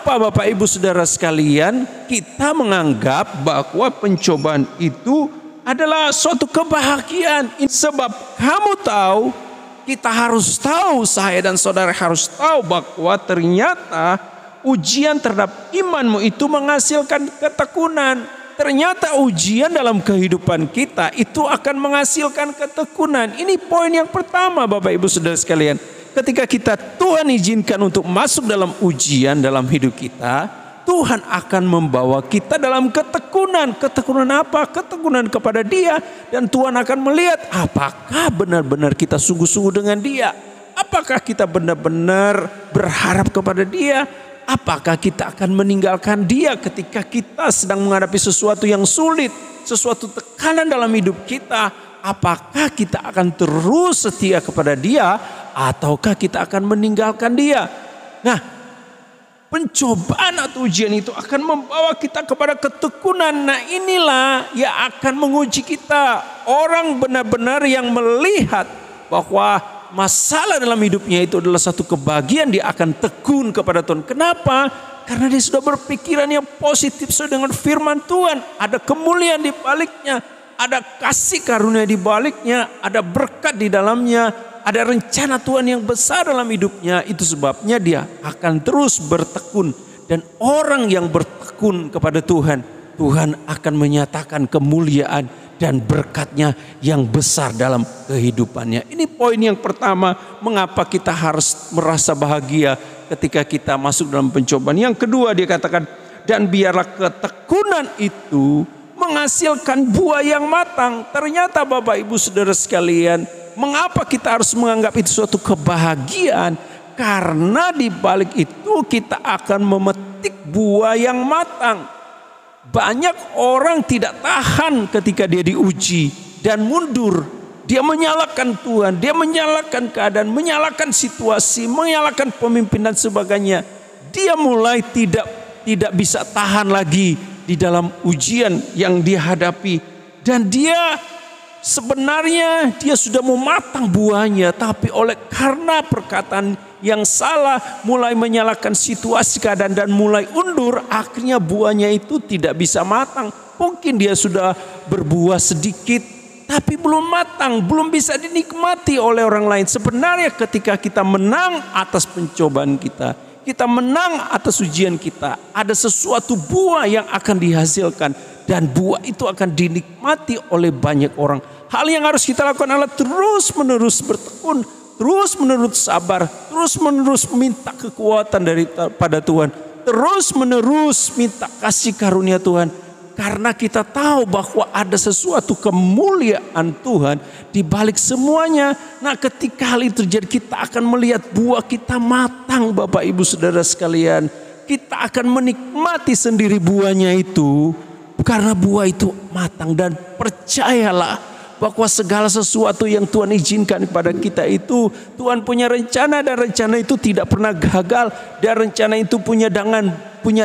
Kenapa Bapak Ibu Saudara sekalian kita menganggap bahwa pencobaan itu adalah suatu kebahagiaan? Sebab kamu tahu, kita harus tahu, saya dan saudara harus tahu bahwa ternyata ujian terhadap imanmu itu menghasilkan ketekunan. Ternyata ujian dalam kehidupan kita itu akan menghasilkan ketekunan. Ini poin yang pertama Bapak Ibu Saudara sekalian. Ketika kita Tuhan izinkan untuk masuk dalam ujian dalam hidup kita, Tuhan akan membawa kita dalam ketekunan. Ketekunan apa? Ketekunan kepada Dia. Dan Tuhan akan melihat apakah benar-benar kita sungguh-sungguh dengan Dia. Apakah kita benar-benar berharap kepada Dia. Apakah kita akan meninggalkan Dia ketika kita sedang menghadapi sesuatu yang sulit, sesuatu tekanan dalam hidup kita. Apakah kita akan terus setia kepada Dia ataukah kita akan meninggalkan Dia? Nah, pencobaan atau ujian itu akan membawa kita kepada ketekunan. Nah, inilah yang akan menguji kita. Orang benar-benar yang melihat bahwa masalah dalam hidupnya itu adalah satu kebahagiaan, dia akan tekun kepada Tuhan. Kenapa? Karena dia sudah berpikiran yang positif sesuai dengan firman Tuhan. Ada kemuliaan di baliknya, ada kasih karunia di baliknya, ada berkat di dalamnya, ada rencana Tuhan yang besar dalam hidupnya. Itu sebabnya dia akan terus bertekun. Dan orang yang bertekun kepada Tuhan, Tuhan akan menyatakan kemuliaan dan berkatnya yang besar dalam kehidupannya. Ini poin yang pertama, mengapa kita harus merasa bahagia ketika kita masuk dalam pencobaan. Yang kedua dia katakan, dan biarlah ketekunan itu menghasilkan buah yang matang. Ternyata Bapak Ibu Saudara sekalian, mengapa kita harus menganggap itu suatu kebahagiaan? Karena di balik itu kita akan memetik buah yang matang. Banyak orang tidak tahan ketika dia diuji dan mundur. Dia menyalahkan Tuhan, dia menyalahkan keadaan, menyalahkan situasi, menyalahkan pemimpin dan sebagainya. Dia mulai tidak bisa tahan lagi di dalam ujian yang dia hadapi. Dan dia sebenarnya dia sudah mematang buahnya, tapi karena perkataan yang salah, mulai menyalahkan situasi keadaan dan mulai undur, akhirnya buahnya itu tidak bisa matang. Mungkin dia sudah berbuah sedikit, tapi belum matang, belum bisa dinikmati oleh orang lain. Sebenarnya ketika kita menang atas pencobaan kita menang atas ujian kita, ada sesuatu buah yang akan dihasilkan. Dan buah itu akan dinikmati oleh banyak orang. Hal yang harus kita lakukan adalah terus menerus bertekun, terus menerus sabar, terus menerus minta kekuatan daripada Tuhan, terus menerus minta kasih karunia Tuhan. Karena kita tahu bahwa ada sesuatu kemuliaan Tuhan di balik semuanya. Nah, ketika hal itu terjadi, kita akan melihat buah kita matang Bapak Ibu Saudara sekalian. Kita akan menikmati sendiri buahnya itu. Karena buah itu matang, dan percayalah bahwa segala sesuatu yang Tuhan izinkan kepada kita itu Tuhan punya rencana, dan rencana itu tidak pernah gagal, dan rencana itu punya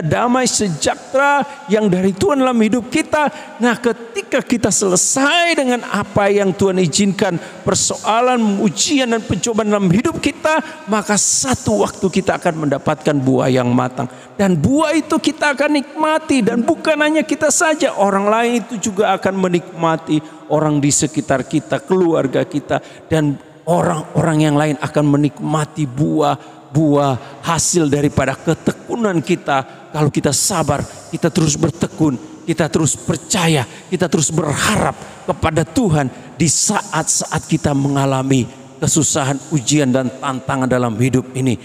damai sejahtera yang dari Tuhan dalam hidup kita. Nah, ketika kita selesai dengan apa yang Tuhan izinkan, persoalan, ujian dan pencobaan dalam hidup kita, maka satu waktu kita akan mendapatkan buah yang matang. Dan buah itu kita akan nikmati, dan bukan hanya kita saja, orang lain itu juga akan menikmati. Orang di sekitar kita, keluarga kita, dan orang-orang yang lain akan menikmati buah hasil daripada ketekunan kita. Kalau kita sabar, kita terus bertekun, kita terus percaya, kita terus berharap kepada Tuhan di saat-saat kita mengalami kesusahan, ujian dan tantangan dalam hidup ini.